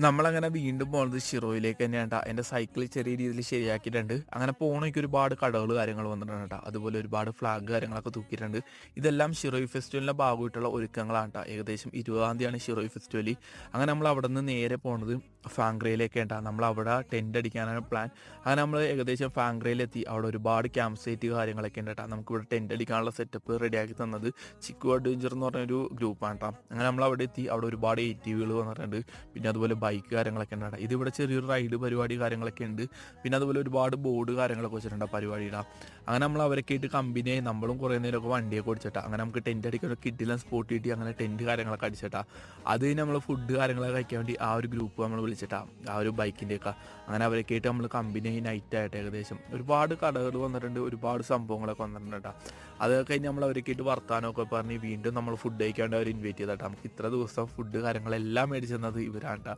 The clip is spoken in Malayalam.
നമ്മളങ്ങനെ വീണ്ടും പോകുന്നത് ഷിറോയിലേക്ക് തന്നെയാണ് ട്ടാ. എൻ്റെ സൈക്കിൾ ചെറിയ രീതിയിൽ ശരിയാക്കിയിട്ടുണ്ട്. അങ്ങനെ പോകണമെങ്കിൽ ഒരുപാട് കടകൾ കാര്യങ്ങൾ വന്നിട്ടുണ്ട് ട്ടാ. അതുപോലെ ഒരുപാട് ഫ്ലാഗ് കാര്യങ്ങളൊക്കെ തൂക്കിയിട്ടുണ്ട്. ഇതെല്ലാം ഷിറോയ് ഫെസ്റ്റിവലിൻ്റെ ഭാഗമായിട്ടുള്ള ഒരുക്കങ്ങളാണ് ട്ടാ. ഏകദേശം 20-ാം തീയതിയാണ് ഷിറോയ് ഫെസ്റ്റിവൽ. അങ്ങനെ നമ്മൾ അവിടെ നിന്ന് നേരെ പോകുന്നത് ഫാങ്ക്രയിലേക്കാണ് ട്ടാ. നമ്മളവിടെ ടെൻ്റ് അടിക്കാനാണ് പ്ലാൻ. അങ്ങനെ നമ്മൾ ഏകദേശം ഫാങ്ക്രയിലെത്തി. അവിടെ ഒരുപാട് ക്യാമ്പ് സൈറ്റ് കാര്യങ്ങളൊക്കെ ഉണ്ട് ട്ടാ. നമുക്കിവിടെ ടെൻ്റ് അടിക്കാനുള്ള സെറ്റപ്പ് റെഡിയാക്കി തന്നത് ചിക്കു അഡ്വഞ്ചർ എന്ന് പറഞ്ഞൊരു ഗ്രൂപ്പാണ് ട്ടാ. അങ്ങനെ നമ്മൾ അവിടെ എത്തി. അവിടെ ഒരുപാട് ATV വന്നിട്ടുണ്ട്. പിന്നെ അതുപോലെ ബൈക്ക് കാര്യങ്ങളൊക്കെ ഉണ്ട്. ഇതിവിടെ ചെറിയൊരു റൈഡ് പരിപാടി കാര്യങ്ങളൊക്കെ ഉണ്ട്. പിന്നെ അതുപോലെ ഒരുപാട് ബോർഡ് കാര്യങ്ങളൊക്കെ വെച്ചിട്ടുണ്ട് പരിപാടിയുടെ. അങ്ങനെ നമ്മൾ അവരൊക്കെ ആയിട്ട് കമ്പനിയായി നമ്മളും കുറേ നേരമൊക്കെ വണ്ടിയൊക്കെ ഓടിച്ചിട്ടാ. അങ്ങനെ നമുക്ക് ടെൻ്റ് അടിക്കുന്ന കിട്ടില്ല സ്പോട്ട് കിട്ടി. അങ്ങനെ ടെൻറ്റ് കാര്യങ്ങളൊക്കെ അടിച്ചിട്ടാ. അത് കഴിഞ്ഞ് നമ്മൾ ഫുഡ് കാര്യങ്ങളൊക്കെ കഴിക്കാൻ വേണ്ടി ആ ഒരു ഗ്രൂപ്പ് നമ്മൾ വിളിച്ചിട്ടാ, ആ ഒരു ബൈക്കിൻ്റെയൊക്കെ. അങ്ങനെ അവരൊക്കെ ആയിട്ട് നമ്മൾ കമ്പനിയായി നൈറ്റ് ആയിട്ട് ഏകദേശം ഒരുപാട് കടകൾ വന്നിട്ടുണ്ട്, ഒരുപാട് സംഭവങ്ങളൊക്കെ വന്നിട്ടുണ്ട് കേട്ടോ. അത് കഴിഞ്ഞ് നമ്മൾ അവരൊക്കെ ആയിട്ട് വർത്താനമൊക്കെ പറഞ്ഞ് വീണ്ടും നമ്മൾ ഫുഡ് കഴിക്കാണ്ട് അവർ ഇൻവൈറ്റ് ചെയ്തിട്ടാ. നമുക്ക് ഇത്ര ദിവസം ഫുഡ് കാര്യങ്ങളെല്ലാം മേടിച്ചു തന്നത് ഇവരാണ് ട്ടാ.